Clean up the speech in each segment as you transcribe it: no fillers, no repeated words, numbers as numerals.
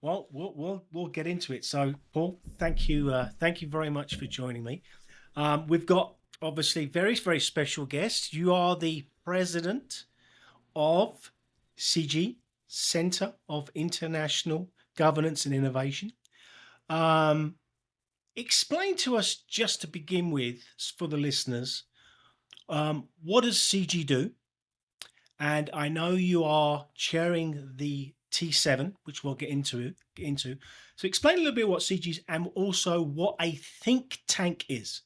Well, we'll get into it. So, Paul, thank you very much for joining me. We've got obviously very very special guests. You are the president of CIGI, Center of International Governance and Innovation. Um, Explain to us, just to begin with, for the listeners, what does CIGI do? And I know you are chairing the T7, which we'll get into. So explain a little bit what CIGI is and also what a think tank is.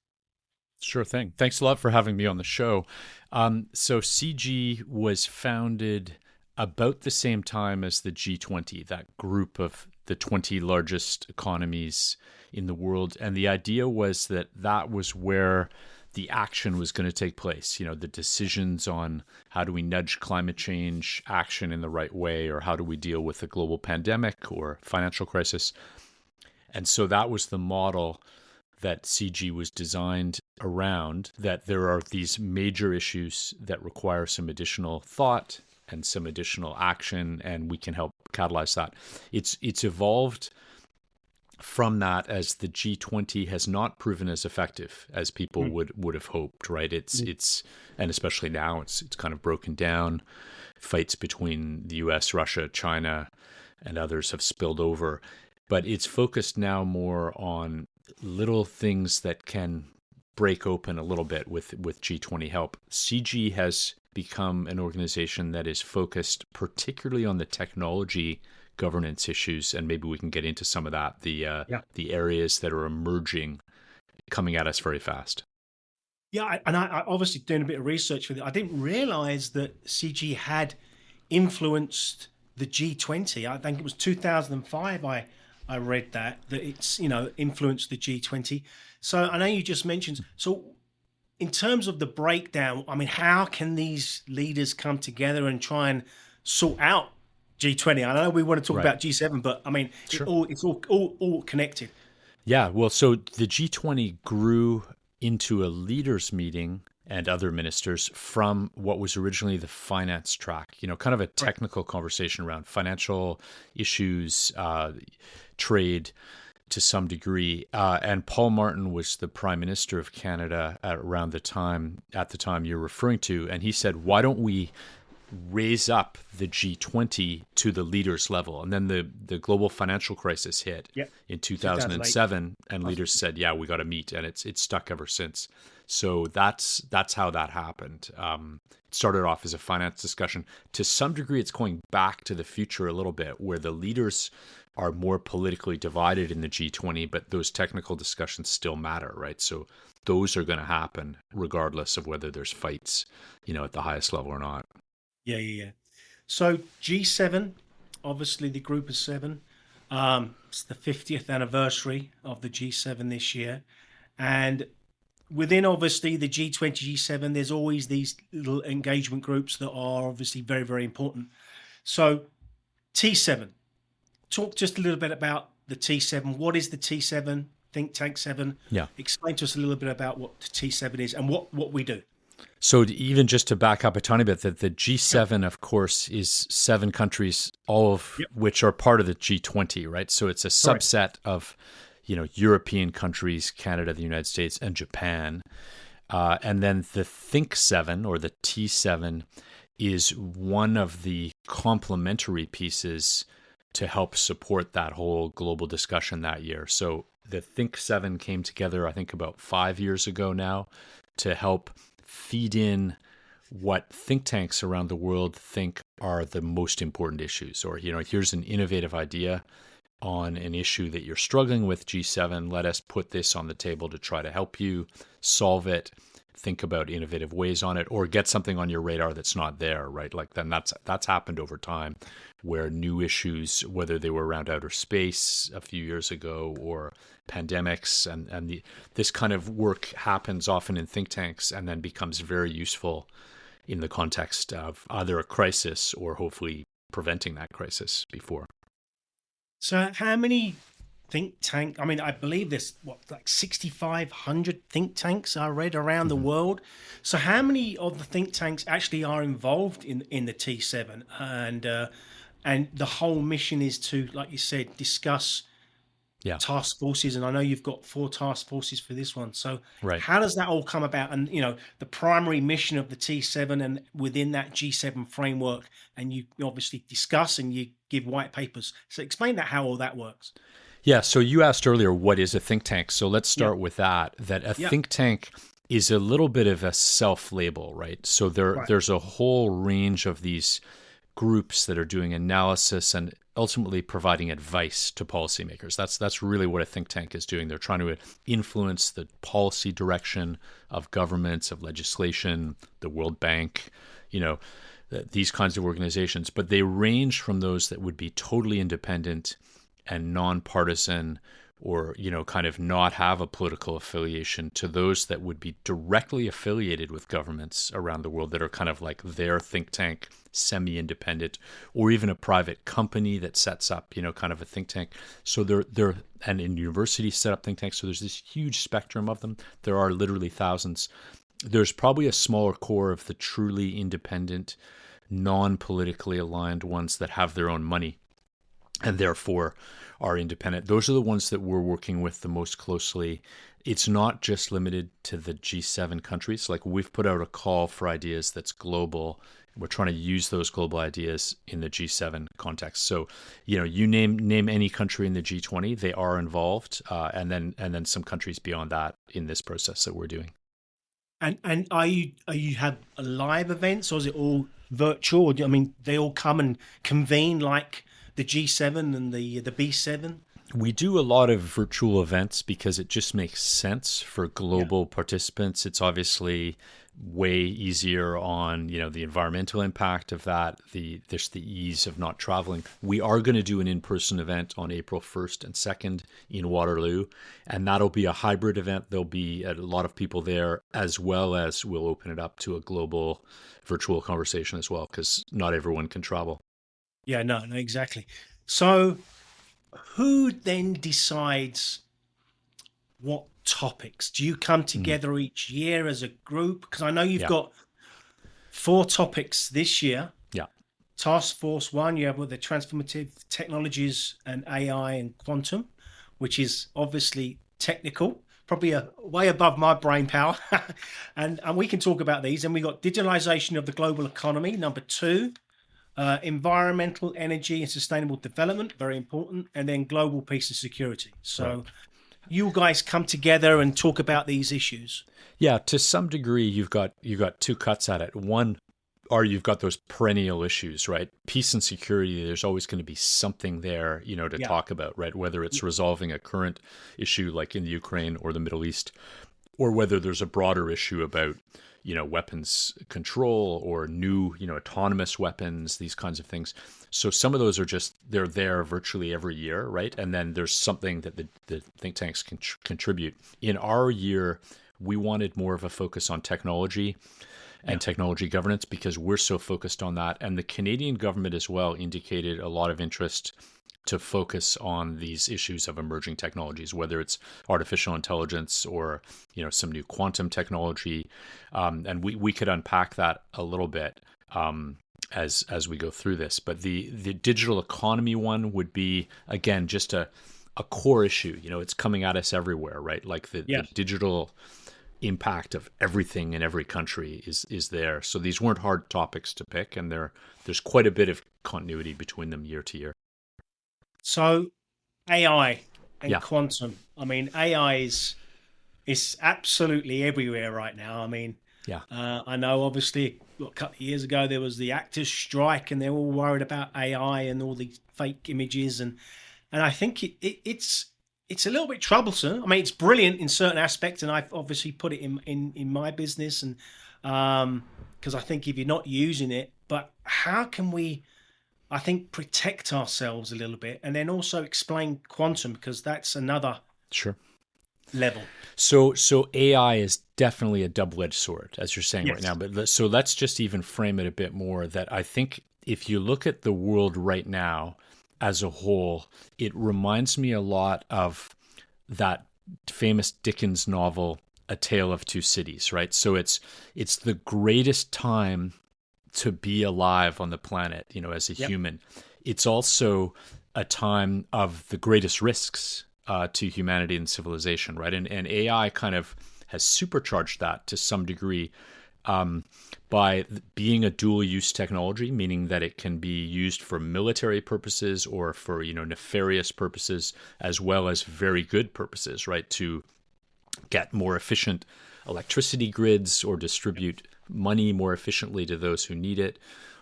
Sure thing. Thanks a lot for having me on the show. So CIGI was founded about the same time as the G20, that group of the 20 largest economies in the world. And the idea was that that was where the action was going to take place. You know, the decisions on how do we nudge climate change action in the right way, or how do we deal with a global pandemic or financial crisis. And so that was the model that CIGI was designed around, that there are these major issues that require some additional thought and some additional action, and we can help catalyze that. It's evolved from that as the G20 has not proven as effective as people would have hoped, right? It's and especially now it's kind of broken down. Fights between the US, Russia, China, and others have spilled over. But it's focused now more on little things that can break open a little bit with G20 help. CIGI has become an organization that is focused particularly on the technology governance issues, and maybe we can get into some of that, the areas that are emerging, coming at us very fast. Yeah, I obviously doing a bit of research with it. I didn't realize that CIGI had influenced the G20. I think it was 2005 I read that it's, influenced the G20. So I know you just mentioned, so in terms of the breakdown, I mean, how can these leaders come together and try and sort out G20? I know we want to talk about G7, but I mean, sure. It's all connected. Yeah, well, so the G20 grew into a leaders meeting and other ministers from what was originally the finance track, kind of a technical conversation around financial issues, trade to some degree. And Paul Martin was the Prime Minister of Canada at the time you're referring to. And he said, why don't we raise up the G20 to the leaders level? And then the global financial crisis hit in 2007, and leaders said, yeah, we got to meet. And it's stuck ever since. So that's how that happened. It started off as a finance discussion. To some degree, it's going back to the future a little bit, where the leaders are more politically divided in the G20, but those technical discussions still matter, right? So those are going to happen regardless of whether there's fights, at the highest level or not. Yeah. So G7, obviously the group of seven. It's the 50th anniversary of the G7 this year. And within, obviously, the G20, G7, there's always these little engagement groups that are obviously very, very important. So T7, talk just a little bit about the T7. What is the T7, Think Tank 7? Yeah. Explain to us a little bit about what the T7 is and what we do. So even just to back up a tiny bit, that the G7, of course, is 7 countries, all of which are part of the G20, right? So it's a subset of, European countries, Canada, the United States, and Japan. And then the Think 7, or the T7, is one of the complementary pieces to help support that whole global discussion that year. So the Think 7 came together, I think, about 5 years ago now, to help feed in what think tanks around the world think are the most important issues. Or, here's an innovative idea on an issue that you're struggling with, G7. Let us put this on the table to try to help you solve it. Think about innovative ways on it, or get something on your radar that's not there, right? Like, then that's happened over time, where new issues, whether they were around outer space a few years ago or pandemics, and this kind of work happens often in think tanks and then becomes very useful in the context of either a crisis or hopefully preventing that crisis before. So how many think tank. I mean, I believe there's what, like 6,500 think tanks I read around the Mhm. world. So how many of the think tanks actually are involved in the T7? And the whole mission is to, like you said, discuss Yeah, task forces. And I know you've got 4 task forces for this one. So right. how does that all come about? And the primary mission of the T7 and within that G7 framework, and you obviously discuss and you give white papers. So explain that, how all that works. Yeah, so you asked earlier, what is a think tank? So let's Yeah. start with that. That a Yeah. think tank is a little bit of a self-label, right? So Right. there's a whole range of these groups that are doing analysis and ultimately providing advice to policymakers. That's really what a think tank is doing. They're trying to influence the policy direction of governments, of legislation, the World Bank, you know, these kinds of organizations. But they range from those that would be totally independent and nonpartisan, or kind of not have a political affiliation, to those that would be directly affiliated with governments around the world, that are kind of like their think tank, semi-independent, or even a private company that sets up kind of a think tank. So they're and in universities set up think tanks. So there's this huge spectrum of them. There are literally thousands. There's probably a smaller core of the truly independent, non-politically aligned ones that have their own money and therefore are independent. Those are the ones that we're working with the most closely. It's not just limited to the G7 countries. Like, we've put out a call for ideas that's global. We're trying to use those global ideas in the G7 context. So, you name any country in the G20, they are involved, and then some countries beyond that in this process that we're doing. And are you have live events, or is it all virtual? I mean, they all come and convene like the G7 and the B7. We do a lot of virtual events because it just makes sense for Yeah. global participants. It's obviously way easier on, the environmental impact of that, there's the ease of not traveling. We are going to do an in-person event on April 1st and 2nd in Waterloo, and that'll be a hybrid event. There'll be a lot of people there, as well as we'll open it up to a global virtual conversation as well, because not everyone can travel. Yeah. No. No. Exactly. So who then decides what topics? Do you come Mm, together each year as a group? Because I know you've yeah, got 4 topics this year. yeah, Task Force One, you have with the transformative technologies and AI and quantum, which is obviously technical, probably a way above my brain power. And we can talk about these. And we got digitalization of the global economy, number two, environmental, energy, and sustainable development, very important, and then global peace and security. right. So you guys come together and talk about these issues. Yeah, to some degree, you've got two cuts at it. One, or you've got those perennial issues, right? Peace and security. There's always going to be something there, to Yeah. talk about, right? Whether it's resolving a current issue like in the Ukraine or the Middle East, or whether there's a broader issue about, weapons control or new, autonomous weapons, these kinds of things. So some of those are just, they're there virtually every year, right? And then there's something that the think tanks can contribute. In our year, we wanted more of a focus on technology Yeah. and technology governance because we're so focused on that. And the Canadian government as well indicated a lot of interest to focus on these issues of emerging technologies, whether it's artificial intelligence or some new quantum technology, and we could unpack that a little bit as we go through this. But the digital economy one would be, again, just a core issue. It's coming at us everywhere, right? Like the Yeah. digital impact of everything in every country is there. So these weren't hard topics to pick, and there's quite a bit of continuity between them year to year. So AI and Yeah, quantum. I mean, AI is absolutely everywhere right now. I mean, yeah, I know obviously a couple of years ago there was the actors strike, and they're all worried about AI and all these fake images, and I think it's a little bit troublesome. I mean, it's brilliant in certain aspects, and I've obviously put it in my business, and because I think if you're not using it, but how can we? I think protect ourselves a little bit, and then also explain quantum because that's another sure. level. So AI is definitely a double-edged sword, as you're saying right now. Yes. But so let's just even frame it a bit more. That I think if you look at the world right now, as a whole, it reminds me a lot of that famous Dickens novel, A Tale of Two Cities, right? So it's the greatest time to be alive on the planet, as a Yep. human. It's also a time of the greatest risks to humanity and civilization, right? And AI kind of has supercharged that to some degree, by being a dual use technology, meaning that it can be used for military purposes or for, nefarious purposes, as well as very good purposes, right? To get more efficient electricity grids or distribute money more efficiently to those who need it.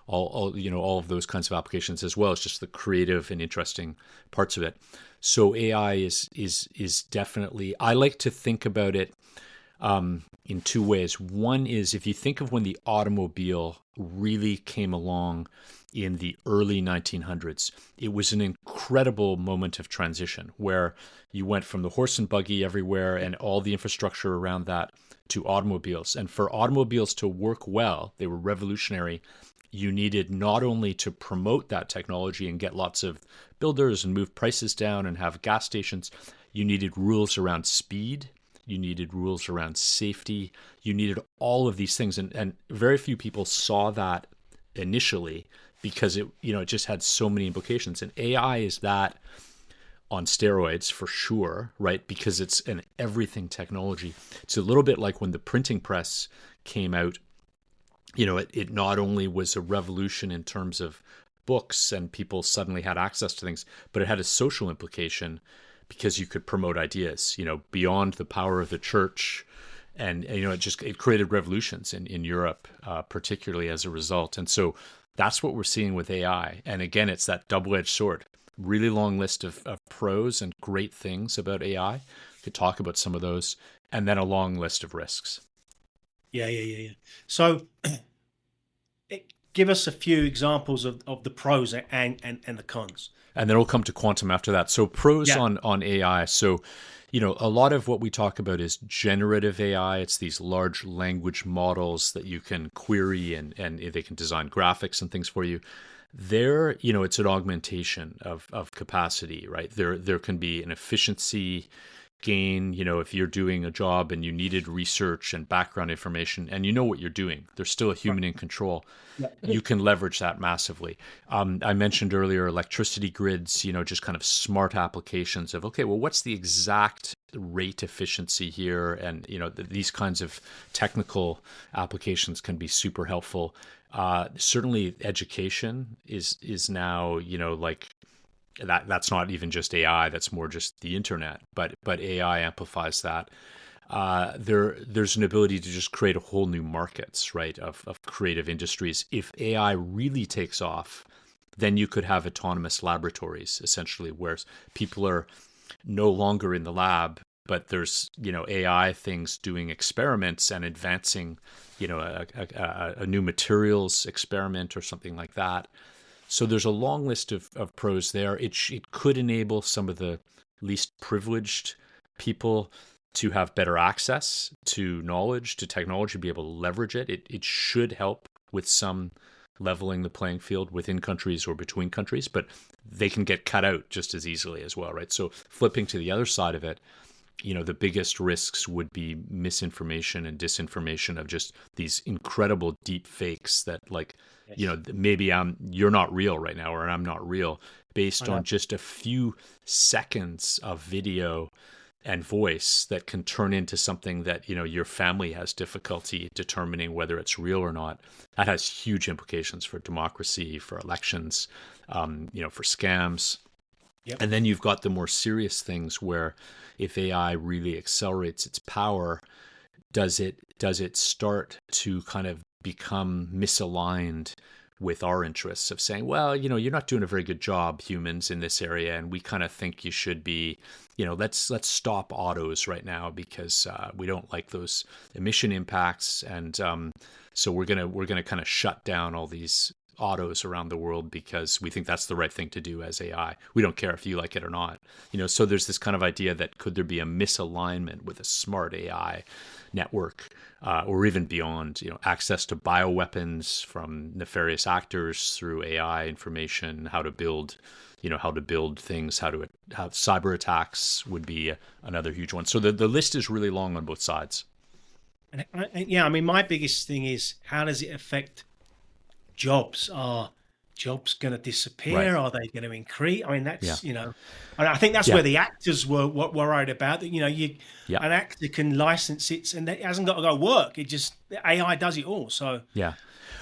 All of those kinds of applications, as well as just the creative and interesting parts of it. So AI is definitely. I like to think about it in two ways. One is, if you think of when the automobile really came along in the early 1900s, it was an incredible moment of transition where you went from the horse and buggy everywhere and all the infrastructure around that to automobiles. And for automobiles to work well, they were revolutionary. You needed not only to promote that technology and get lots of builders and move prices down and have gas stations, you needed rules around speed. You needed rules around safety. You needed all of these things. And very few people saw that initially because it just had so many implications. And AI is that on steroids for sure, right? Because it's an everything technology. It's a little bit like when the printing press came out. It not only was a revolution in terms of books and people suddenly had access to things, but it had a social implication because you could promote ideas, beyond the power of the church. And it created revolutions in Europe, particularly as a result. And so that's what we're seeing with AI. And again, it's that double-edged sword. Really long list of pros and great things about AI. We could talk about some of those, and then a long list of risks. Yeah, yeah, yeah, yeah. So, give us a few examples of the pros and the cons. And then we'll come to quantum after that. So pros Yeah. on AI. So, a lot of what we talk about is generative AI. It's these large language models that you can query and they can design graphics and things for you. There, it's an augmentation of capacity, right? There can be an efficiency gain, if you're doing a job and you needed research and background information and you know what you're doing, there's still a Right. human in control. Yeah. You can leverage that massively. I mentioned earlier electricity grids, just kind of smart applications of, okay, well, what's the exact rate efficiency here? And, these kinds of technical applications can be super helpful. Certainly education is now, like that's not even just AI. That's more just the internet. But AI amplifies that. There's an ability to just create a whole new markets, right, of creative industries. If AI really takes off, then you could have autonomous laboratories, essentially, where people are no longer in the lab, but there's AI things doing experiments and advancing, a new materials experiment or something like that. So there's a long list of pros there. It could enable some of the least privileged people to have better access to knowledge, to technology, be able to leverage it. It should help with some leveling the playing field within countries or between countries, but they can get cut out just as easily as well, right? So flipping to the other side of it, the biggest risks would be misinformation and disinformation of just these incredible deep fakes that, like, Yes. maybe you're not real right now, or I'm not real, I based know. on just a few seconds of video and voice that can turn into something that, your family has difficulty determining whether it's real or not. That has huge implications for democracy, for elections, for scams. Yep. And then you've got the more serious things where if AI really accelerates its power, does it start to kind of become misaligned with our interests of saying, well, you're not doing a very good job, humans, in this area, and we kind of think you should be, let's stop autos right now because we don't like those emission impacts, and so we're gonna kind of shut down all these autos around the world because we think that's the right thing to do as AI. We don't care if you like it or not. So there's this kind of idea that could there be a misalignment with a smart AI network, or even beyond, access to bioweapons from nefarious actors through AI information, how to build things, how cyber attacks would be another huge one. So the list is really long on both sides. And yeah, I mean, my biggest thing is, how does it affect jobs? Are jobs going to Right. disappear? Are they going to increase? I mean, Yeah. and I think that's Yeah. where the actors were worried about that. Yeah. An actor can license it and it hasn't got to go work. It just AI does it all. So, Yeah.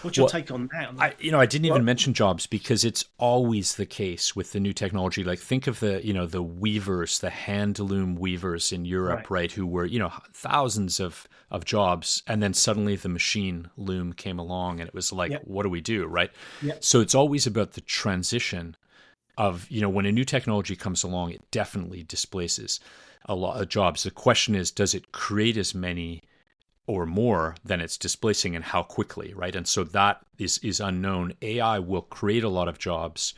what's your Well, take on that? I didn't even Well, mention jobs because it's always the case with the new technology. Like think of the weavers, the hand loom weavers in right. Europe, right? Who were, thousands of jobs. And then suddenly the machine loom came along and it was like, Yep. what do we do? Right. Yep. So it's always about the transition of, when a new technology comes along, it definitely displaces a lot of jobs. The question is, does it create as many or more than it's displacing, and how quickly, right? And so that is unknown. AI will create a lot of jobs.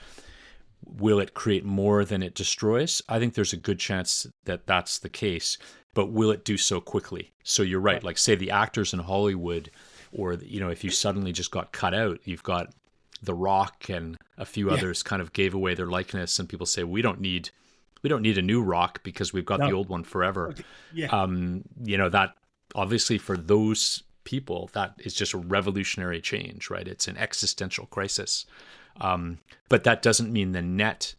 Will it create more than it destroys? I think there's a good chance that that's the case, but will it do so quickly? So you're right. Right. Like say the actors in Hollywood, or if you suddenly just got cut out, you've got The Rock and a few Yeah. others kind of gave away their likeness, and people say we don't need a new Rock because we've got the No. old one forever. Okay. Yeah. That obviously for those people, that is just a revolutionary change, right? It's an existential crisis. But that doesn't mean the net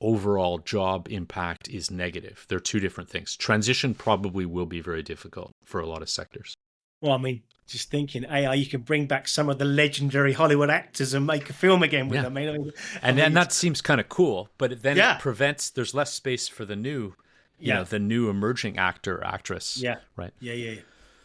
overall job impact is negative. They're two different things. Transition probably will be very difficult for a lot of sectors. Well, I mean, just thinking AI, you can bring back some of the legendary Hollywood actors and make a film again with Yeah. them. And then that seems kind of cool, but then it yeah. prevents, there's less space for the new, Yeah. the new emerging actor, actress, Yeah. right? Yeah.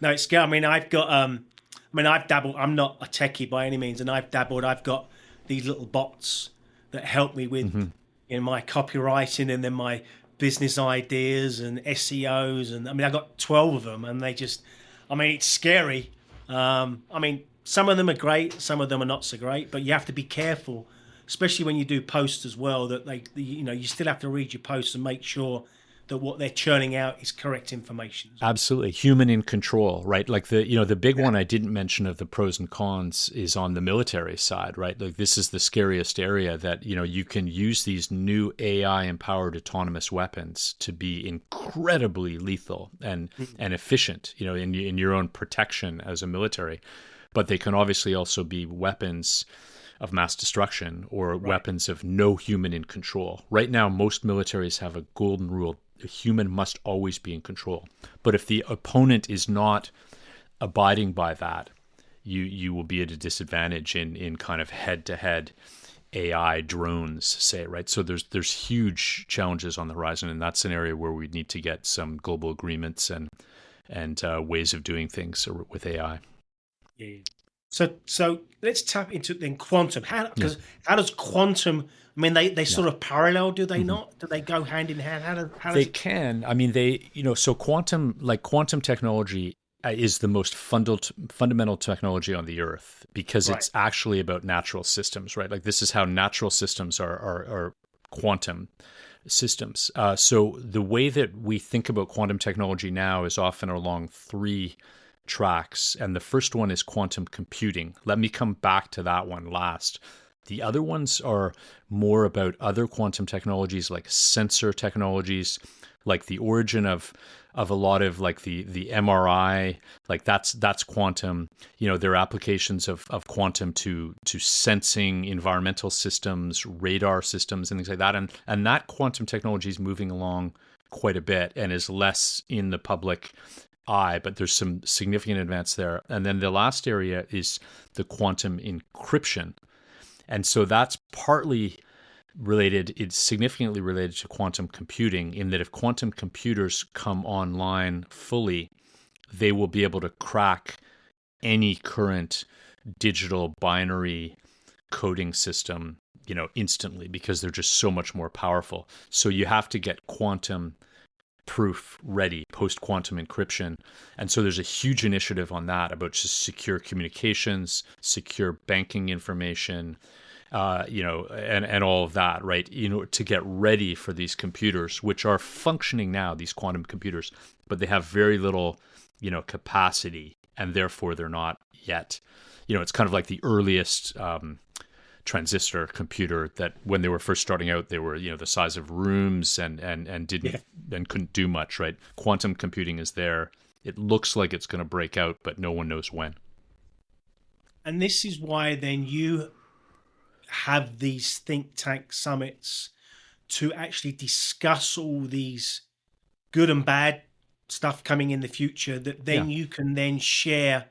No, it's good. I mean, I've dabbled. I'm not a techie by any means, and I've dabbled. I've got these little bots that help me with Mm-hmm. my copywriting and then my business ideas and SEOs, and I mean, I got 12 of them, and it's scary. I mean, some of them are great, some of them are not so great, but you have to be careful, especially when you do posts as well. That you still have to read your posts and make sure that what they're churning out is correct information as well. Absolutely. Human in control, right? Like the big one I didn't mention of the pros and cons is on the military side, right? Like this is the scariest area that, you can use these new AI empowered autonomous weapons to be incredibly lethal and efficient, in your own protection as a military. But they can obviously also be weapons of mass destruction or Right. weapons of no human in control. Right now, most militaries have a golden rule: the human must always be in control. But if the opponent is not abiding by that, you will be at a disadvantage in kind of head to head AI drones, say, right? So there's huge challenges on the horizon, and that's an area where we need to get some global agreements and ways of doing things with AI. Yeah. So let's tap into then quantum. How Yeah. because how does quantum? I mean, they Yeah. sort of parallel, do they Mhm. not? Do they go hand in hand? How does They it? can. I mean, so quantum technology is the most fundamental technology on the earth because Right. it's actually about natural systems, right? Like this is how natural systems are quantum systems. So the way that we think about quantum technology now is often along three tracks. And the first one is quantum computing. Let me come back to that one last. The other ones are more about other quantum technologies like sensor technologies, like the origin of a lot of like the MRI, like that's quantum. There are applications of quantum to sensing environmental systems, radar systems, and things like that. And that quantum technology is moving along quite a bit and is less in the public eye, but there's some significant advance there. And then the last area is the quantum encryption. And so that's partly related, it's significantly related to quantum computing in that if quantum computers come online fully, they will be able to crack any current digital binary coding system, instantly because they're just so much more powerful. So you have to get quantum proof ready, post quantum encryption. And so there's a huge initiative on that about just secure communications, secure banking information, and all of that, right? To get ready for these computers, which are functioning now, these quantum computers, but they have very little, capacity, and therefore they're not yet. It's kind of like the earliest transistor computer that when they were first starting out, they were, the size of rooms and didn't and couldn't do much, right? Quantum computing is there. It looks like it's going to break out, but no one knows when. And this is why then you have these think tank summits to actually discuss all these good and bad stuff coming in the future that then you can then share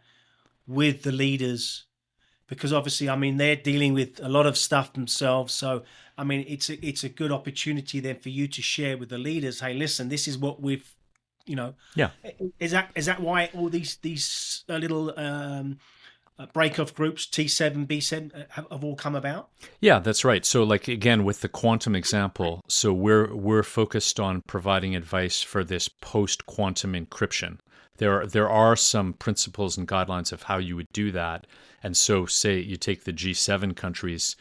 with the leaders, because obviously, I mean, they're dealing with a lot of stuff themselves. So, I mean, it's a good opportunity then for you to share with the leaders. Hey, listen, this is what we've, Yeah. Is that why all these little break-off groups, T7, B7, have all come about? Yeah, that's right. So, like again, with the quantum example, so we're focused on providing advice for this post-quantum encryption. There are some principles and guidelines of how you would do that. And so, say you take the G7 countries,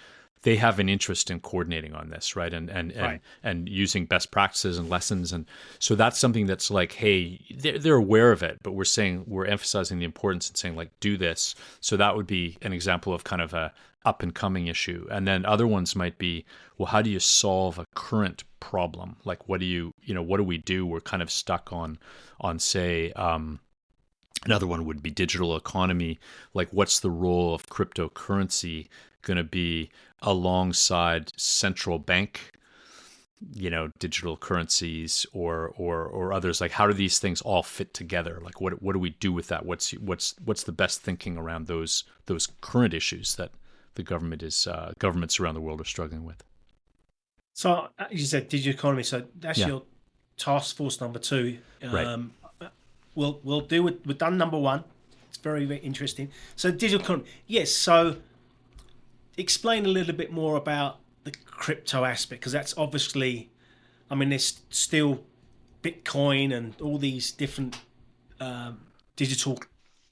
they have an interest in coordinating on this, right? And using best practices and lessons. And so that's something that's like, hey, they're aware of it, but we're emphasizing the importance and saying like, do this. So that would be an example of kind of a up and coming issue. And then other ones might be, well, how do you solve a current problem? Like, what do we do? We're kind of stuck on say, another one would be digital economy. Like, what's the role of cryptocurrency going to be alongside central bank, digital currencies or others? Like, how do these things all fit together? Like, what do we do with that? What's the best thinking around those current issues that the governments around the world are struggling with? So, as you said, digital economy. So that's your task force number 2. Right. We'll do it. We've done number 1. It's very, very interesting. So digital economy. Yes. So explain a little bit more about the crypto aspect, because that's obviously, I mean, there's still Bitcoin and all these different digital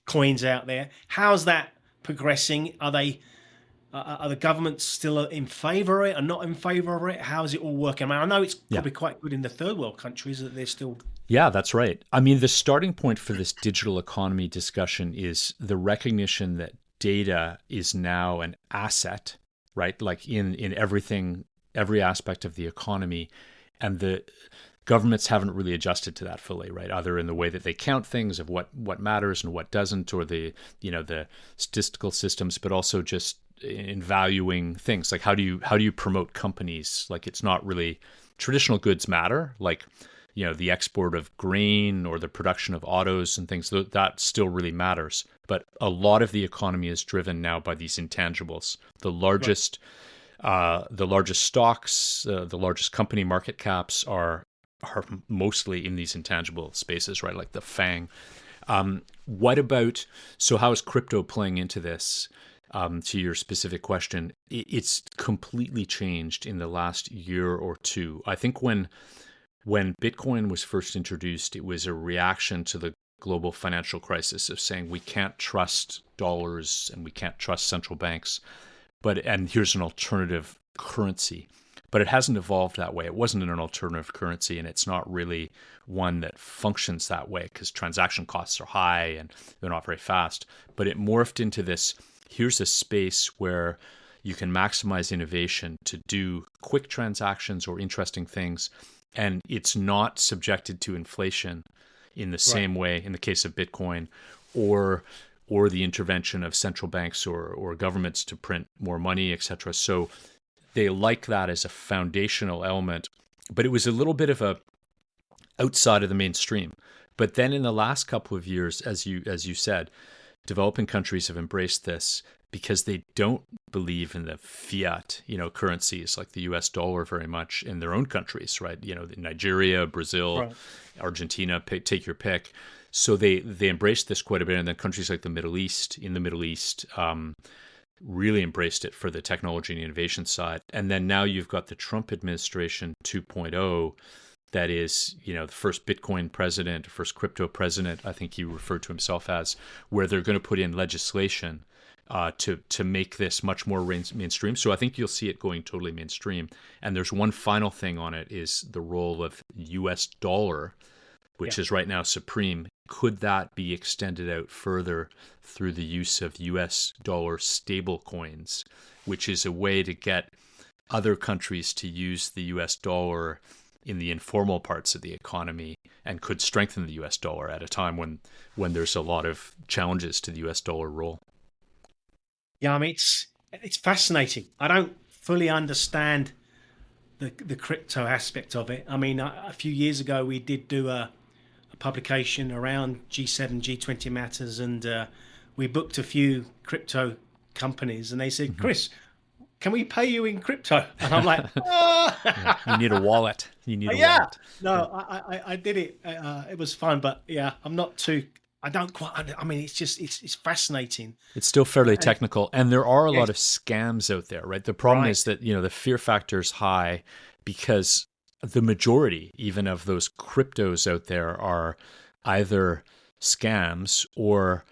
coins out there. How's that progressing? Are the governments still in favour of it or not in favour of it? How is it all working? I mean, I know it's probably quite good in the third world countries that they're still. Yeah, that's right. I mean, the starting point for this digital economy discussion is the recognition that data is now an asset, right? Like in everything, every aspect of the economy, and the governments haven't really adjusted to that fully, right? Either in the way that they count things of what matters and what doesn't, or the statistical systems, but also just in valuing things. Like, how do you promote companies? Like, it's not really, traditional goods matter, like the export of grain or the production of autos and things, that still really matters. But a lot of the economy is driven now by these intangibles. The largest stocks, the largest company market caps are mostly in these intangible spaces, right? Like the FANG. So how is crypto playing into this? To your specific question, it's completely changed in the last year or two. I think when Bitcoin was first introduced, it was a reaction to the global financial crisis of saying we can't trust dollars and we can't trust central banks, and here's an alternative currency. But it hasn't evolved that way. It wasn't an alternative currency, and it's not really one that functions that way because transaction costs are high and they're not very fast. But it morphed into this, here's a space where you can maximize innovation to do quick transactions or interesting things, and it's not subjected to inflation in the same way in the case of Bitcoin or the intervention of central banks or governments to print more money, etc. So they like that as a foundational element, but it was a little bit of a outside of the mainstream. But then in the last couple of years, as you said, developing countries have embraced this because they don't believe in the fiat, currencies like the US dollar very much in their own countries, right? Nigeria, Brazil, Argentina, take your pick. So they embraced this quite a bit. And then countries like the Middle East, really embraced it for the technology and innovation side. And then now you've got the Trump administration 2.0 that is, the first Bitcoin president, first crypto president, I think he referred to himself as, where they're going to put in legislation to make this much more mainstream. So I think you'll see it going totally mainstream. And there's one final thing on it is the role of U.S. dollar, which is right now supreme. Could that be extended out further through the use of U.S. dollar stable coins, which is a way to get other countries to use the U.S. dollar in the informal parts of the economy, and could strengthen the U.S. dollar at a time when there's a lot of challenges to the U.S. dollar role? Yeah, I mean, it's fascinating. I don't fully understand the crypto aspect of it. I mean, a few years ago we did do a publication around G7, G20 matters, and we booked a few crypto companies, and they said, "Chris, can we pay you in crypto?" And I'm like, Yeah. You need a wallet. You need a wallet. No, I did it. It was fun, but yeah, I'm not too. I don't quite. I mean, it's fascinating. It's still fairly technical, and there are a lot Yes. of scams out there, right? The problem is that the fear factor is high because the majority, even of those cryptos out there, are either scams or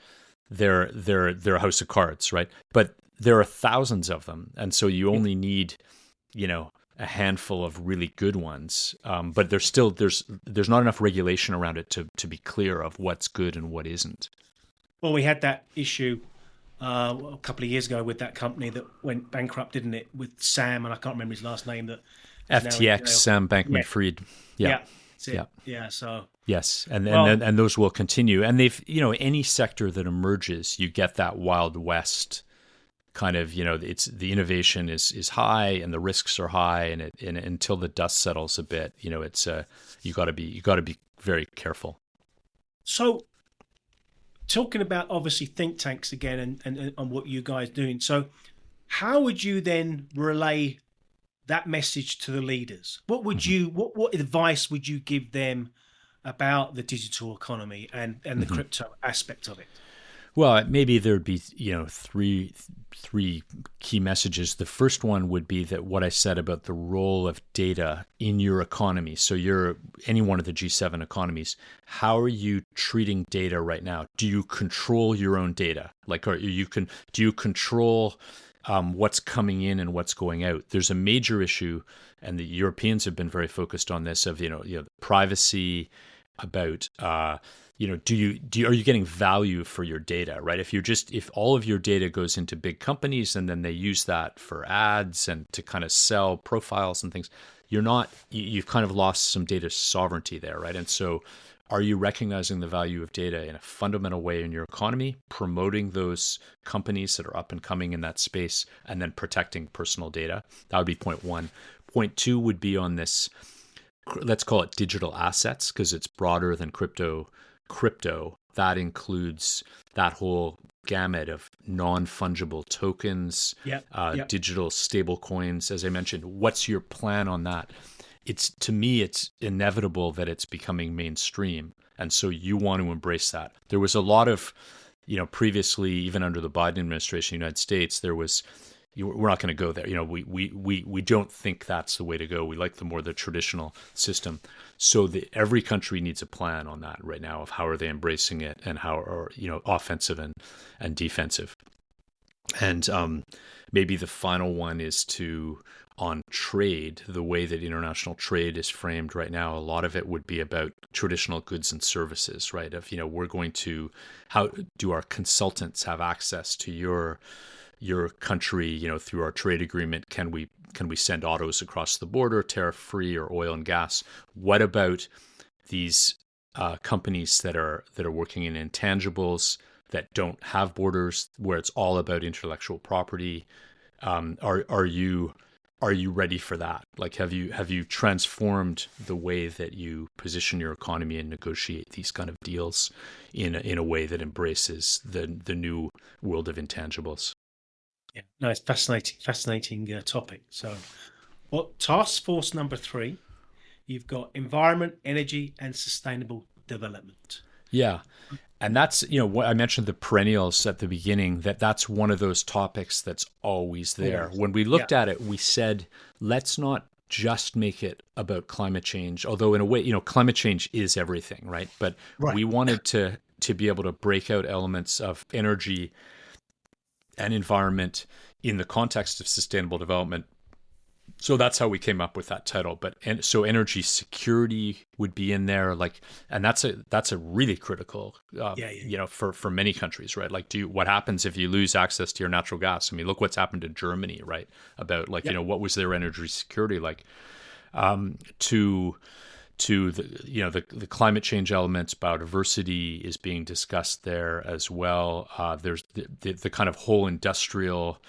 they're a house of cards, right? But there are thousands of them, and so you only need, a handful of really good ones. But there's not enough regulation around it to be clear of what's good and what isn't. Well, we had that issue a couple of years ago with that company that went bankrupt, didn't it? With Sam, and I can't remember his last name. That is now in FTX, jail. Sam Bankman-Fried. Yeah, that's it. Yeah. Yeah. So Yes, and those will continue. And they've, any sector that emerges, you get that Wild West kind of, it's the innovation is high and the risks are high, and until the dust settles a bit, it's you got to be very careful. So talking about obviously think tanks again and what you guys doing. So how would you then relay that message to the leaders? What would you what advice would you give them about the digital economy and the crypto aspect of it? Well, maybe there'd be, three key messages. The first one would be that what I said about the role of data in your economy. So you're any one of the G7 economies. How are you treating data right now? Do you control your own data? Do you control what's coming in and what's going out? There's a major issue, and the Europeans have been very focused on this of privacy, about are you getting value for your data, right? If all of your data goes into big companies and then they use that for ads and to kind of sell profiles and things, you've kind of lost some data sovereignty there, right? And so are you recognizing the value of data in a fundamental way in your economy, promoting those companies that are up and coming in that space, and then protecting personal data? That would be point one. Point two would be on this, let's call it digital assets, because it's broader than crypto. That includes that whole gamut of non-fungible tokens, digital stable coins. As I mentioned, what's your plan on that? To me, it's inevitable that it's becoming mainstream. And so you want to embrace that. There was a lot of, previously, even under the Biden administration in the United States, we're not going to go there. We don't think that's the way to go. We like the traditional system. So every country needs a plan on that right now of how are they embracing it and how are, offensive and defensive. And maybe the final one is on trade, the way that international trade is framed right now. A lot of it would be about traditional goods and services, right? How do our consultants have access to your country, through our trade agreement? Can we send autos across the border, tariff free, or oil and gas? What about these companies that are working in intangibles that don't have borders, where it's all about intellectual property? Are you ready for that? Have you transformed the way that you position your economy and negotiate these kind of deals in a way that embraces the new world of intangibles? Yeah, no, it's fascinating topic. So, task force number 3, you've got environment, energy, and sustainable development. Yeah. And that's, what I mentioned, the perennials at the beginning, that's one of those topics that's always there. When we looked at it, we said, let's not just make it about climate change, although in a way, climate change is everything, right? But Right. we wanted to be able to break out elements of energy and environment in the context of sustainable development. So that's how we came up with that title. But and so energy security would be in there, like, and that's a really critical, Yeah, yeah, for many countries, right? Like, what happens if you lose access to your natural gas? I mean, look what's happened to Germany, right? About, like, yeah. what was their energy security like? To the climate change elements, biodiversity is being discussed there as well. There's the kind of whole industrial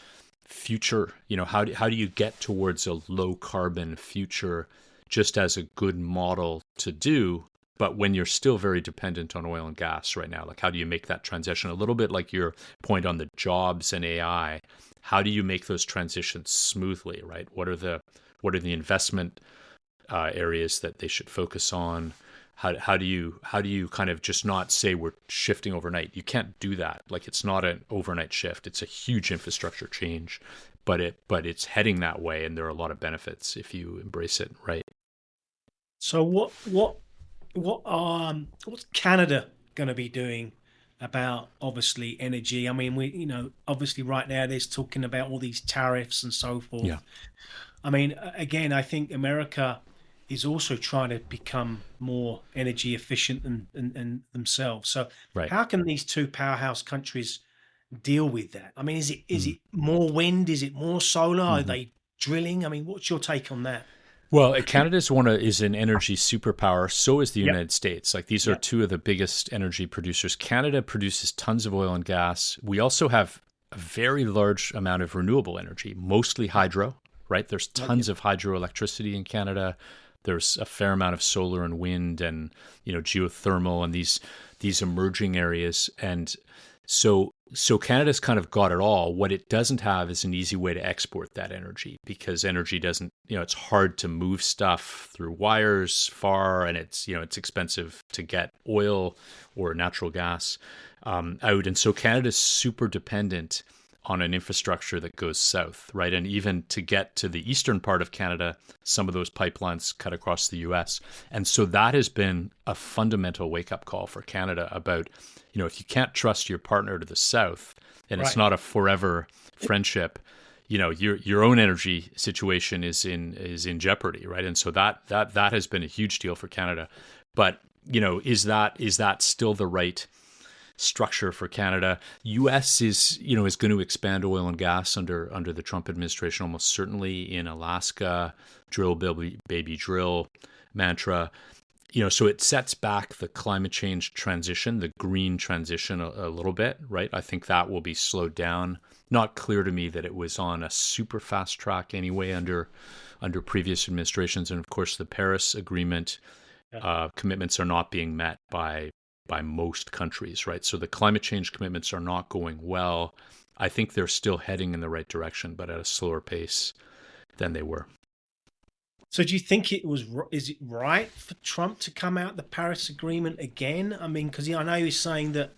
future. How do you get towards a low carbon future, just as a good model to do, but when you're still very dependent on oil and gas right now? Like, how do you make that transition? A little bit like your point on the jobs and AI. How do you make those transitions smoothly, right? What are the investment areas that they should focus on? How do you kind of just not say we're shifting overnight? You can't do that. Like, it's not an overnight shift. It's a huge infrastructure change, but it's heading that way, and there are a lot of benefits if you embrace it, right? So what's Canada going to be doing about, obviously, energy? I mean, obviously right now there's talking about all these tariffs and so Yeah, forth. I mean, again, I think America is also trying to become more energy efficient and themselves. So right. how can these two powerhouse countries deal with that? I mean, is Mm. it more wind? Is it more solar? Are hmm they drilling? I mean, what's your take on that? Well, Canada's is an energy superpower. So is the Yep. United States. Like, these are Yep. two of the biggest energy producers. Canada produces tons of oil and gas. We also have a very large amount of renewable energy, mostly hydro, right? There's Right. Yep. tons of hydroelectricity in Canada. There's a fair amount of solar and wind and, geothermal and these emerging areas. And so Canada's kind of got it all. What it doesn't have is an easy way to export that energy, because energy doesn't, it's hard to move stuff through wires far, and it's expensive to get oil or natural gas out. And so Canada's super dependent on an infrastructure that goes south, right? And even to get to the eastern part of Canada, some of those pipelines cut across the US. And so that has been a fundamental wake-up call for Canada about, if you can't trust your partner to the south, and it's Right. not a forever friendship, your own energy situation is in jeopardy, right? And so that has been a huge deal for Canada. But, is that still the right structure for Canada? U.S. is going to expand oil and gas under the Trump administration, almost certainly, in Alaska, drill baby drill mantra. So it sets back the climate change transition, the green transition a little bit, right? I think that will be slowed down. Not clear to me that it was on a super fast track anyway under previous administrations, and of course the Paris Agreement Yeah. commitments are not being met by most countries, right? So the climate change commitments are not going well. I think they're still heading in the right direction, but at a slower pace than they were. So do you think is it right for Trump to come out the Paris Agreement again? I mean, because I know he's saying that,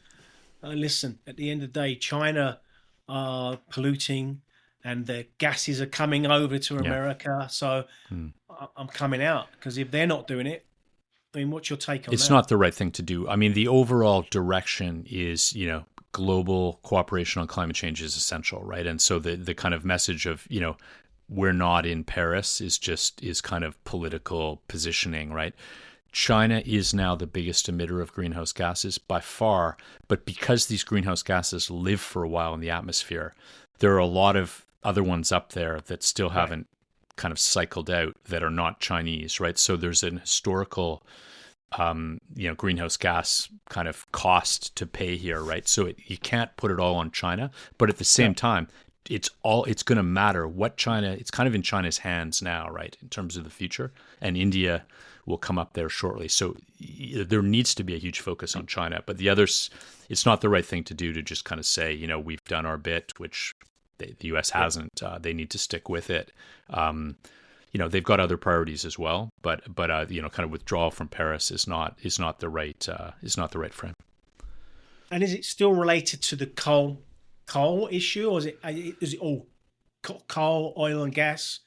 listen, at the end of the day, China are polluting and their gases are coming over to Yeah. America. So Hmm. I'm coming out, because if they're not doing it, I mean, what's your take on It's that? not the right thing to do. I mean, the overall direction is, global cooperation on climate change is essential, right? And so the kind of message of, we're not in Paris is kind of political positioning, right? China is now the biggest emitter of greenhouse gases by far, but because these greenhouse gases live for a while in the atmosphere, there are a lot of other ones up there that still Right. haven't kind of cycled out, that are not Chinese, right? So there's an historical greenhouse gas kind of cost to pay here, right? So you can't put it all on China, but at the Yeah. same time, it's going to matter what China. It's kind of in China's hands now, right, in terms of the future, and India will come up there shortly. So there needs to be a huge focus on China, but the others, it's not the right thing to do to just kind of say, we've done our bit, which the U.S. Yeah. hasn't. They need to stick with it. They've got other priorities as well, but kind of withdrawal from Paris is not the right frame. And is it still related to the coal issue, or is it all coal, oil and gas?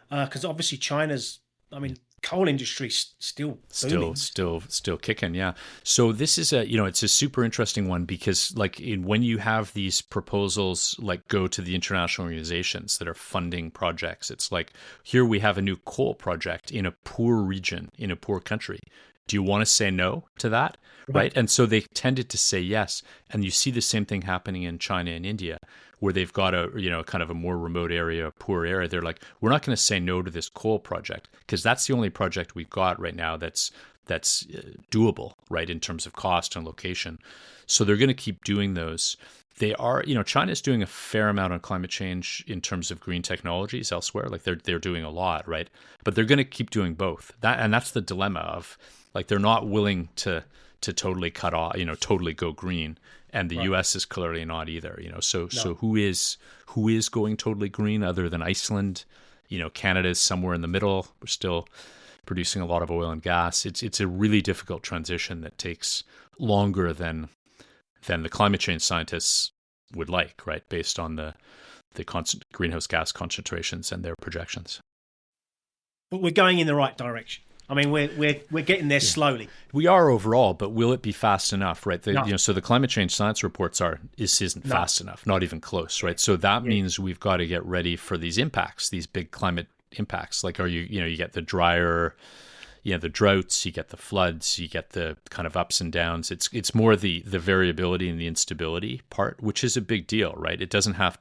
Because obviously China's, I mean, coal industry's still booming. Still kicking, yeah. So this is it's a super interesting one because when you have these proposals go to the international organizations that are funding projects, it's like, here we have a new coal project in a poor region, in a poor country. Do you want to say no to that? Right. And so they tended to say yes. And you see the same thing happening in China and India, where they've got a, kind of a more remote area, a poor area. They're like, we're not going to say no to this coal project because that's the only project we've got right now that's doable, right, in terms of cost and location. So they're going to keep doing those. They are, China's doing a fair amount on climate change in terms of green technologies elsewhere. Like they're doing a lot, right? But they're going to keep doing both. That's the dilemma of, they're not willing to totally cut off, totally go green, and the U.S. is clearly not either. So who is going totally green other than Iceland? Canada's somewhere in the middle. We're still producing a lot of oil and gas. It's a really difficult transition that takes longer than the climate change scientists would like, right? Based on the greenhouse gas concentrations and their projections. But we're going in the right direction. I mean, we're getting there slowly. We are overall, but will it be fast enough, right? So the climate change science reports isn't fast enough, not even close, right? So that means we've got to get ready for these impacts, these big climate impacts. Like, you get the drier, the droughts, you get the floods, you get the kind of ups and downs. It's more the variability and the instability part, which is a big deal, right? You don't have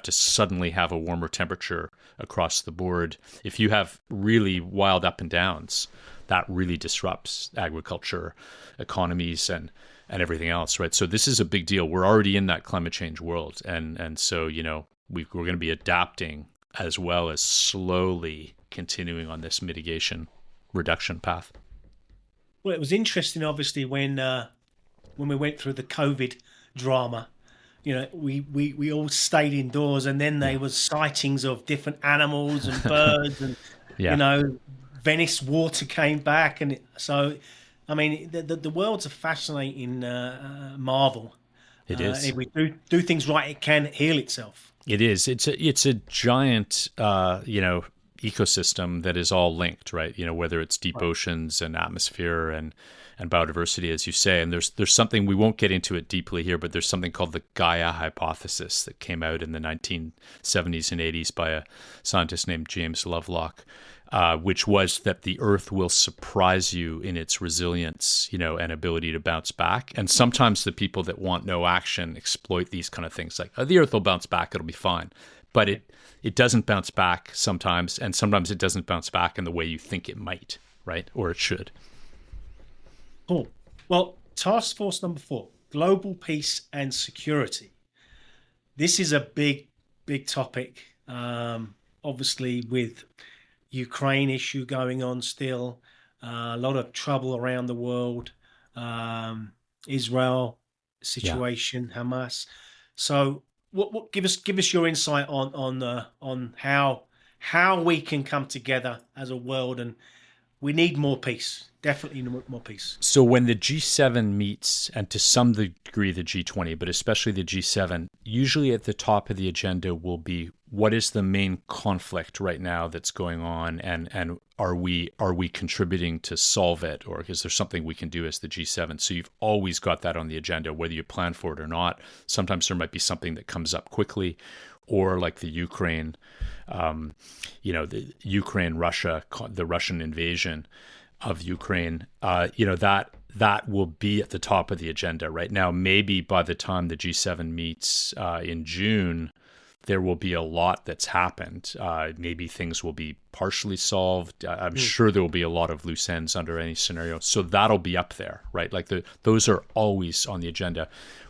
to suddenly have a warmer temperature across the board. If you have really wild up and downs, that really disrupts agriculture, economies, and everything else, right? So this is a big deal. We're already in that climate change world, and so we're going to be adapting as well as slowly continuing on this mitigation reduction path. Well, it was interesting, obviously, when we went through the COVID drama. We all stayed indoors, and then there was sightings of different animals and birds, and Venice water came back, and so, I mean, the world's a fascinating marvel. It is. If we do things right, it can heal itself. It is. It's a giant, ecosystem that is all linked, right? Whether it's deep oceans and atmosphere and biodiversity, as you say. And there's something, we won't get into it deeply here, but there's something called the Gaia hypothesis that came out in the 1970s and 80s by a scientist named James Lovelock, which was that the Earth will surprise you in its resilience, and ability to bounce back. And sometimes the people that want no action exploit these kind of things, like, the Earth will bounce back, it'll be fine. But it doesn't bounce back sometimes, and sometimes it doesn't bounce back in the way you think it might, right? Or it should. Cool. Well, task force number 4, global peace and security. This is a big, big topic. Obviously, with Ukraine issue going on still, a lot of trouble around the world, Israel situation, Hamas. So, what give us your insight on how we can come together as a world, and we need more peace. Definitely more peace. So when the G7 meets, and to some degree the G20, but especially the G7, usually at the top of the agenda will be, what is the main conflict right now that's going on, and are we contributing to solve it, or is there something we can do as the G7? So you've always got that on the agenda, whether you plan for it or not. Sometimes there might be something that comes up quickly, or like the Ukraine, Russia, the Russian invasion of Ukraine, that will be at the top of the agenda right now. Maybe by the time the G7 meets in June, there will be a lot that's happened. Maybe things will be partially solved. I'm sure there will be a lot of loose ends under any scenario. So that'll be up there, right? Like those are always on the agenda.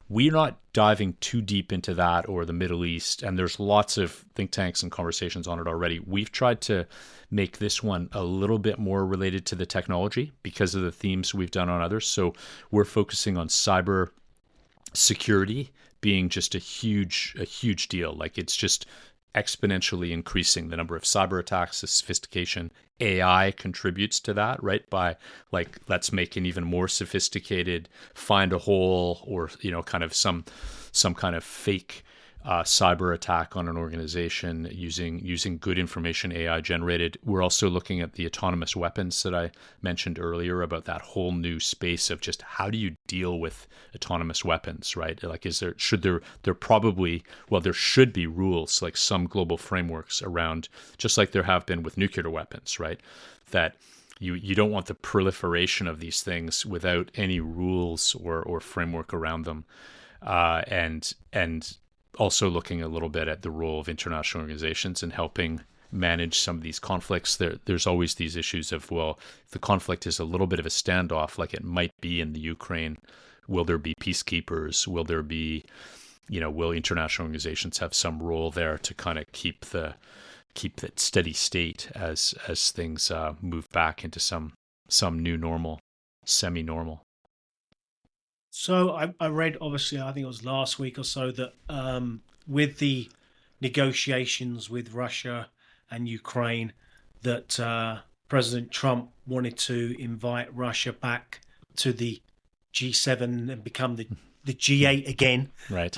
We're not diving too deep into that or the Middle East, and there's lots of think tanks and conversations on it already. We've tried to make this one a little bit more related to the technology because of the themes we've done on others. So we're focusing on cyber security being just a huge deal. Like, it's just exponentially increasing the number of cyber attacks, the sophistication. AI contributes to that, right? By, like, let's make an even more sophisticated find a hole, or kind of some kind of fake cyber attack on an organization using good information AI generated. We're also looking at the autonomous weapons that I mentioned earlier, about that whole new space of just how do you deal with autonomous weapons, right? Like, there probably, well, there should be rules, like some global frameworks around, just like there have been with nuclear weapons, right? That you don't want the proliferation of these things without any rules or framework around them. And also looking a little bit at the role of international organizations and helping manage some of these conflicts. There's always these issues of, well, the conflict is a little bit of a standoff, like it might be in the Ukraine. Will there be peacekeepers? Will there be, will international organizations have some role there to kind of keep that steady state as things move back into some new normal, semi-normal? So I read, obviously, I think it was last week or so, that with the negotiations with Russia and Ukraine, that President Trump wanted to invite Russia back to the G7 and become the G8 again. Right.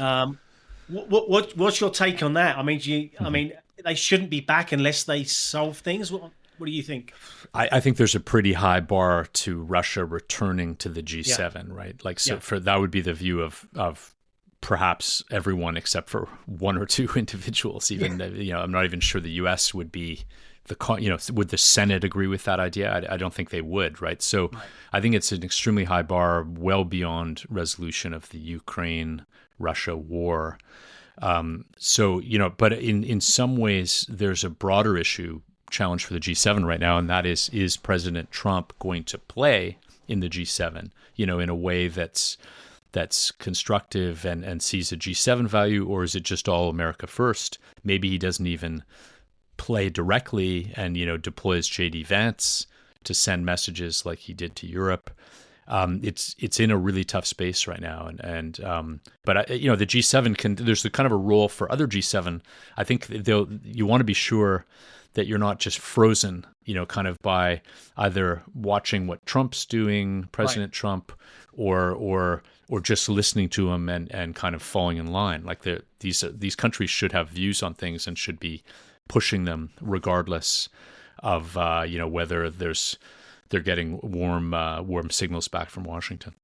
What's your take on that? I mean, they shouldn't be back unless they solve things. What do you think? I think there's a pretty high bar to Russia returning to the G7, right? Like, so for that would be the view of perhaps everyone except for one or two individuals. Even I'm not even sure the U.S. would be would the Senate agree with that idea? I don't think they would, right? So I think it's an extremely high bar, well beyond resolution of the Ukraine-Russia war. But in some ways, there's a broader challenge for the G7 right now, and that is President Trump going to play in the G7, in a way that's constructive and sees a G7 value, or is it just all America first? Maybe he doesn't even play directly and deploys JD Vance to send messages like he did to Europe. It's in a really tough space right now, but the G7 there's kind of a role for other G7. I think you want to be sure that you're not just frozen, kind of by either watching what Trump's doing, President Trump, or just listening to him and kind of falling in line. Like, these countries should have views on things and should be pushing them regardless of whether they're getting warm signals back from Washington.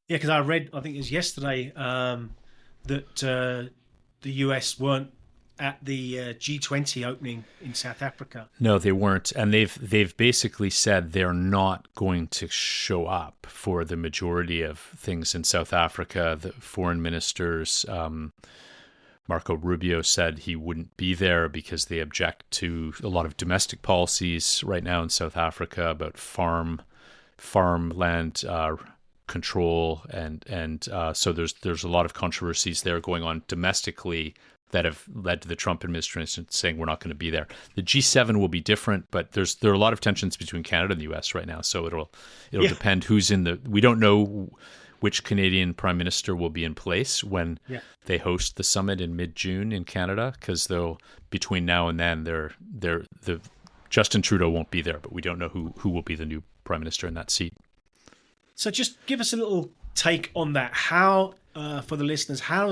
Yeah, because I read, I think it was yesterday, that the US weren't at the G20 opening in South Africa. No, they weren't, and they've basically said they're not going to show up for the majority of things in South Africa. The foreign ministers, Marco Rubio, said he wouldn't be there because they object to a lot of domestic policies right now in South Africa about farmland control, and so there's a lot of controversies there going on domestically that have led to the Trump administration saying we're not going to be there. The G7 will be different, but there are a lot of tensions between Canada and the US right now, so it'll depend who's in the. We don't know which Canadian Prime Minister will be in place when they host the summit in mid-June in Canada, because between now and then, the Justin Trudeau won't be there, but we don't know who will be the new Prime Minister in that seat. So just give us a little take on that. How, for the listeners, how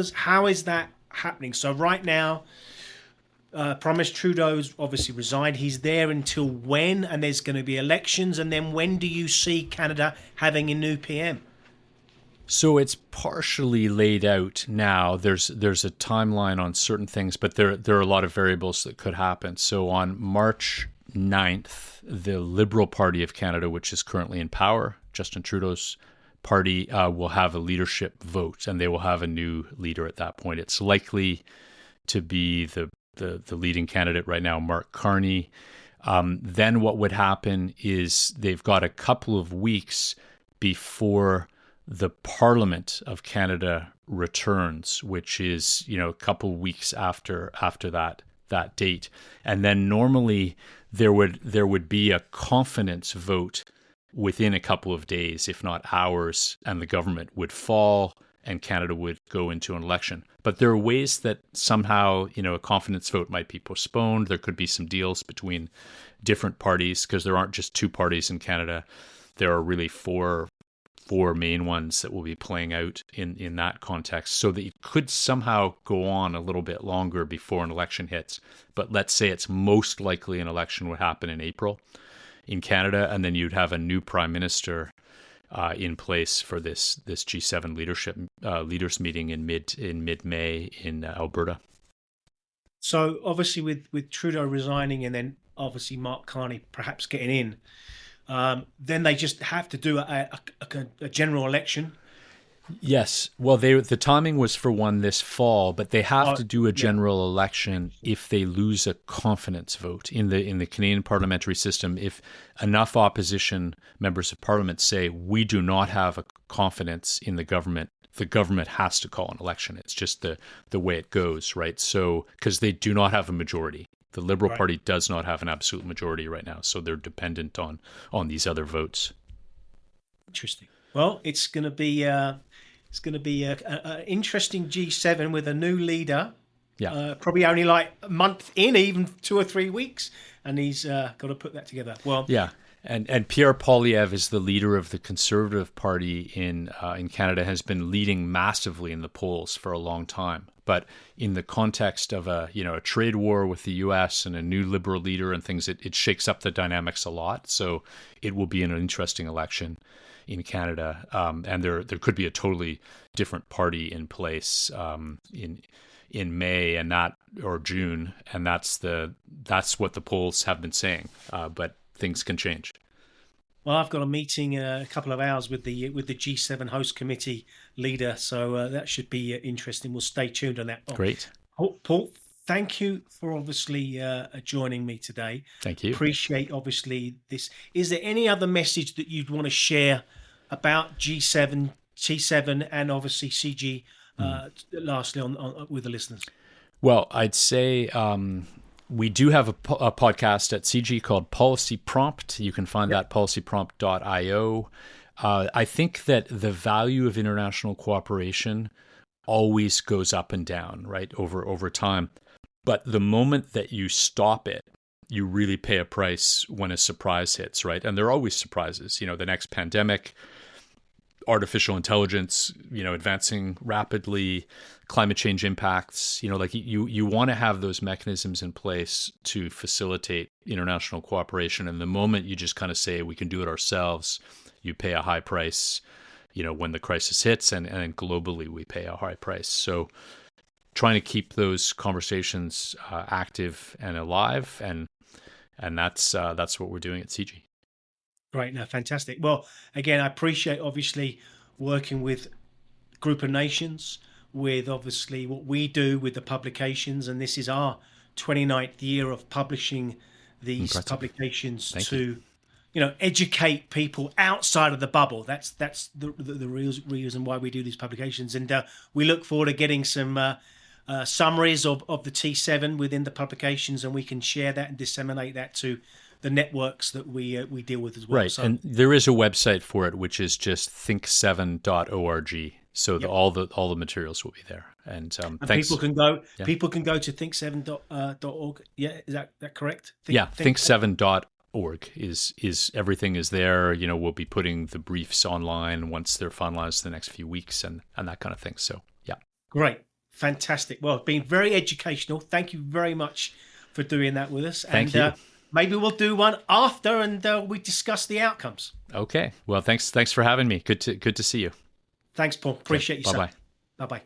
is that happening? So right now, Prime Minister Trudeau's obviously resigned. He's there until when? And there's going to be elections. And then when do you see Canada having a new PM? So it's partially laid out now. There's a timeline on certain things, but there are a lot of variables that could happen. So on March 9th, the Liberal Party of Canada, which is currently in power, Justin Trudeau's party, will have a leadership vote, and they will have a new leader at that point. It's likely to be the leading candidate right now, Mark Carney. Then what would happen is they've got a couple of weeks before the Parliament of Canada returns, which is a couple of weeks after that date, and then normally there would be a confidence vote within a couple of days, if not hours, and the government would fall and Canada would go into an election. But there are ways that somehow, a confidence vote might be postponed. There could be some deals between different parties, because there aren't just two parties in Canada. There are really four four main ones that will be playing out in that context, so that it could somehow go on a little bit longer before an election hits. But let's say it's most likely an election would happen in April in Canada, and then you'd have a new prime minister in place for this G7 leaders meeting in mid May in Alberta. So obviously, with Trudeau resigning, and then obviously Mark Carney perhaps getting in, then they just have to do a general election. Yes. Well, the timing was for one this fall, but they have to do a general election if they lose a confidence vote in the Canadian parliamentary system. If enough opposition members of parliament say we do not have a confidence in the government has to call an election. It's just the way it goes, right? So because they do not have a majority. The Liberal Party does not have an absolute majority right now, so they're dependent on these other votes. Interesting. Well, it's going to be an interesting G7 with a new leader. Yeah. Probably only like a month in, even 2 or 3 weeks, and he's got to put that together. Well, yeah. And Pierre Poilievre is the leader of the Conservative Party in Canada, has been leading massively in the polls for a long time. But in the context of a trade war with the U.S. and a new Liberal leader and things, it shakes up the dynamics a lot. So it will be an interesting election in Canada, and there could be a totally different party in place in May or June, and that's what the polls have been saying. But things can change. Well, I've got a meeting a couple of hours with the G7 host committee leader, so that should be interesting. We'll stay tuned on that. Great. Paul, thank you for obviously joining me today. Thank you. Appreciate obviously this. Is there any other message that you'd want to share about G7, T7, and obviously CIGI, lastly on with the listeners? Well, I'd say we do have a podcast at CIGI called Policy Prompt. You can find that at policyprompt.io. I think that the value of international cooperation always goes up and down, right, over time. But the moment that you stop it, you really pay a price when a surprise hits, right? And there are always surprises. The next pandemic, artificial intelligence, advancing rapidly, climate change impacts, you want to have those mechanisms in place to facilitate international cooperation. And the moment you just kind of say, we can do it ourselves, you pay a high price, when the crisis hits, and globally we pay a high price. So trying to keep those conversations active and alive. And that's what we're doing at CIGI. Right. No, fantastic. Well, again, I appreciate obviously working with Group of Nations, with obviously what we do with the publications, and this is our 29th year of publishing these publications to educate people outside of the bubble. That's the real reason why we do these publications, and we look forward to getting some summaries of the T7 within the publications, and we can share that and disseminate that to the networks that we deal with as well. Right, so, and there is a website for it, which is just think7.org. So all the materials will be there, and thanks. People can go to think7.org. Yeah, is that correct? Think7.org is everything is there. We'll be putting the briefs online once they're finalized the next few weeks, and that kind of thing. So yeah, great, fantastic. Well, it's been very educational. Thank you very much for doing that with us. Thank you. Maybe we'll do one after, and we discuss the outcomes. Okay. Well, thanks for having me. Good to see you. Thanks, Paul. Appreciate you. Bye-bye. Bye-bye.